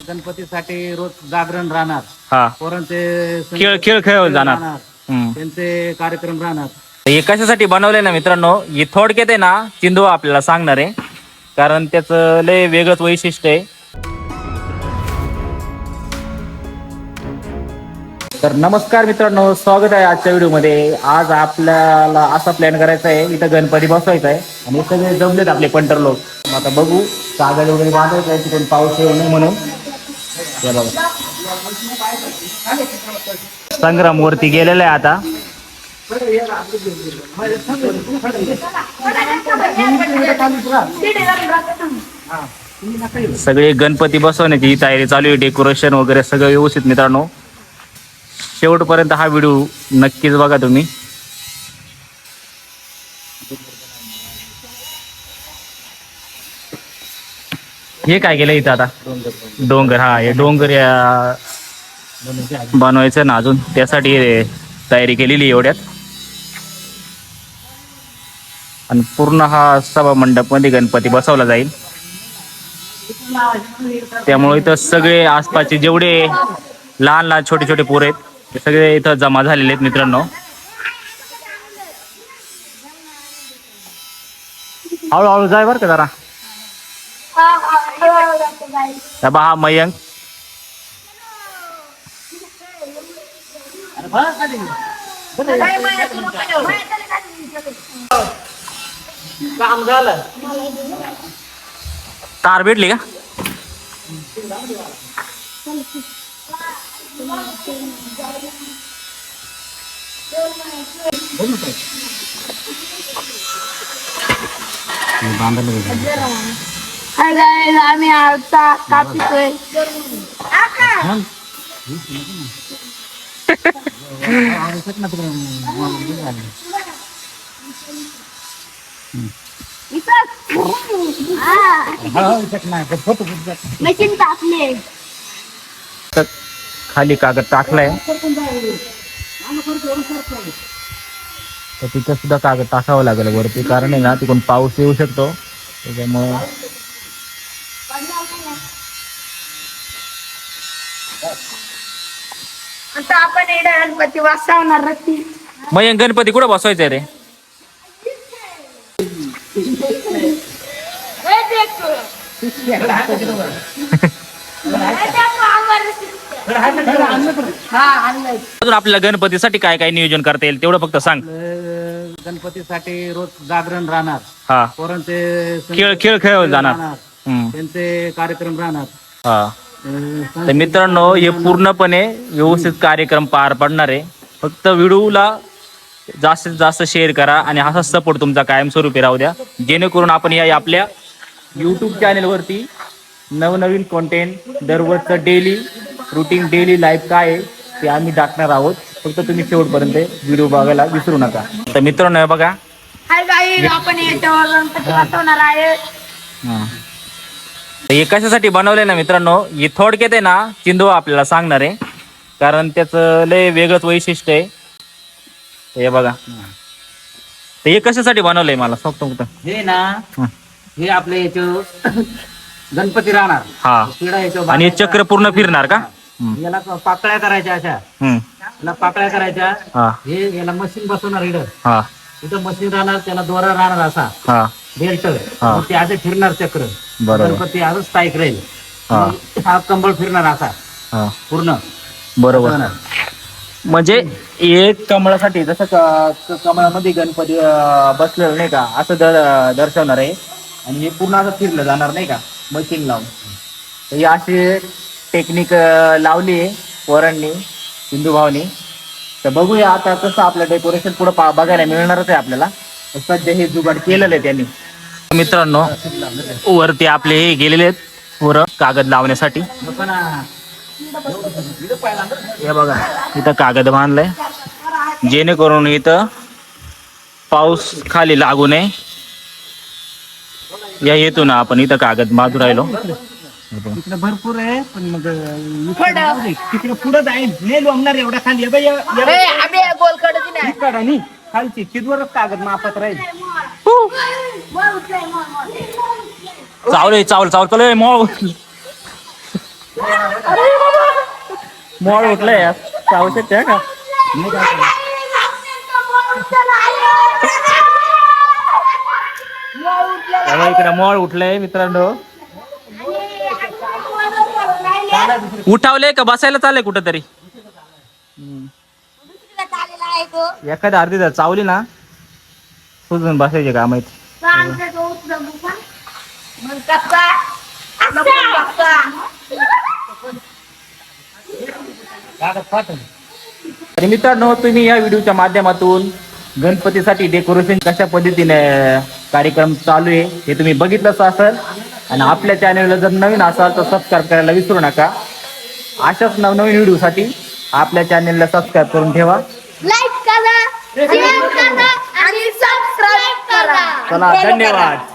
गणपतीसाठी रोज जागरण राहणार. हा पोरांचे खेळ खेळ खेळ जाणार. त्यांचे कार्यक्रम राहणार. हे कशासाठी बनवले ना मित्रांनो, हे थोडक्यात आहे ना चिंदू आपल्याला सांगणार आहे, कारण त्याचं लय वेगळंच वैशिष्ट्य आहे. तर नमस्कार मित्रांनो, स्वागत आहे आजच्या व्हिडिओमध्ये. आज आपल्याला असा प्लॅन करायचा आहे, इथं गणपती बसवायचा आहे आणि सगळे जमलेत आपले पंटर लोक. आता बघू कागद वगैरे बांधायचं आहे, तिकडून पाऊस येऊ नये म्हणून. संग्राम वरती गेलेला आहे आता. सगळे गणपती बसवण्याची तयारी चालू आहे, डेकोरेशन वगैरे सगळं व्यवस्थित मित्रांनो. शेवटपर्यंत हा व्हिडिओ नक्कीच बघा तुम्ही. हे काय केलं इथं आता? डोंगर. हा, हे डोंगर बनवायचं ना अजून, त्यासाठी तयारी केलेली एवढ्यात. आणि पूर्ण हा सभा मंडप मध्ये गणपती बसवला जाईल, त्यामुळे इथं सगळे आसपासचे जेवढे लहान लहान छोटे छोटे पोर आहेत ते सगळे इथं जमा झालेले आहेत मित्रांनो. हळूहळू जाय बरं का जरा. हा मयंक काम झालं. तार भेटली का? आम्ही आता कापितोय. मशीन टाकले. खाली कागद टाकलाय, तर तिथं सुद्धा कागद टाकावं लागेल वरती, कारण आहे ना तिकडून पाऊस येऊ शकतो त्याच्यामुळे. आता आपण गणपती वाचवणार रत्ती. मग गणपती कुठं बसवायचंय रे? अजून आपल्याला गणपतीसाठी काय काय नियोजन करता येईल तेवढं फक्त सांग. गणपतीसाठी रोज जागरण राहणार. हा, पोरांचे खेळ खेळ खेळ जाणार. त्यांचे कार्यक्रम राहणार. हा, तर मित्रांनो हे पूर्णपणे व्यवस्थित कार्यक्रम पार पडणार आहे. फक्त व्हिडिओला जास्तीत जास्त शेअर करा आणि असा सपोर्ट तुमचा कायमस्वरूपी राहू द्या, जेणेकरून आपण या आपल्या यूट्यूब चॅनेलवरती नवनवीन कॉन्टेंट दररोजचं डेली रुटीन, डेली लाईफ काय आहे ते आम्ही टाकणार आहोत. फक्त तुम्ही शेवटपर्यंत व्हिडिओ बघायला विसरू नका. तर मित्रांनो बघा, हाय गाईज, आपण याच्यावर गणपती वाचवणार आहे. हे कशासाठी बनवलंय ना मित्रांनो, हे थोडक्यात आहे ना चिंदू आपल्याला सांगणार आहे, कारण त्याचं लय वेगळंच वैशिष्ट्य आहे. हे बघा, हे कशासाठी बनवलंय मला सांगतो. हे ना, हे आपले याच्या गणपती राहणार. हा, आणि चक्र पूर्ण फिरणार का? याला पाकळ्या करायच्या अशा. याला पाकळ्या करायच्या. हे याला मशीन बसवणार इथं. इथं मशीन राहणार, त्याला दोरा राहणार असा बेल्ट, ते असं फिरणार चक्र. गणपती असं स्थायिक राहील. हा कंबळ फिरणार असा पूर्ण. बरोबर. म्हणजे एक कमळासाठी जसं कमळामध्ये गणपती बसलेलं नाही का, असं दर्शवणार आहे. आणि हे पूर्ण असं फिरलं जाणार नाही का मशीन लावून. ही अशी टेक्निक लावली आहे पोरांनी, हिंदू भावनी. तर बघूया आता कसं आपलं डेकोरेशन पुढं बघायला मिळणारच आहे आपल्याला. सध्या हे जुगाड केलेलं आहे त्यांनी. मित्रांनो वरती आपले हे गेलेले आहेत पोरं कागद लावण्यासाठी. हे बघा, इथं कागद बांधलाय जेणेकरून इथं पाऊस खाली लागू नये या हेतून आपण इथं कागद बांधून राहिलो. तिकडे भरपूर आहे, पण मग तिकडे पुढे जाईल नाही लोंबणार एवढा खाली. खालची तिथवरच कागद मापत राहील. चावले चावल चावल चालू मॉळ. मोळ उठलंय चावू शकते का? इकडे मोळ उठलंय मित्रांनो. उठावले का बसायला चालय कुठं तरी? एखाद्या अर्धी जर चावली ना सुजून बसायचे का माहिती. आणि मित्रांनो तुम्ही या व्हिडिओच्या माध्यमातून गणपतीसाठी डेकोरेशन कशा पद्धतीने कार्यक्रम चालू आहे हे तुम्ही बघितलंच असेल. आणि आपल्या चॅनलला जर नवीन असाल तर सबस्क्राईब करायला विसरू नका. अशाच नवनवीन व्हिडिओसाठी आपल्या चॅनलला सबस्क्राईब करून ठेवा. लाईक करा, शेअर करा आणि सबस्क्राईब करा. चला धन्यवाद.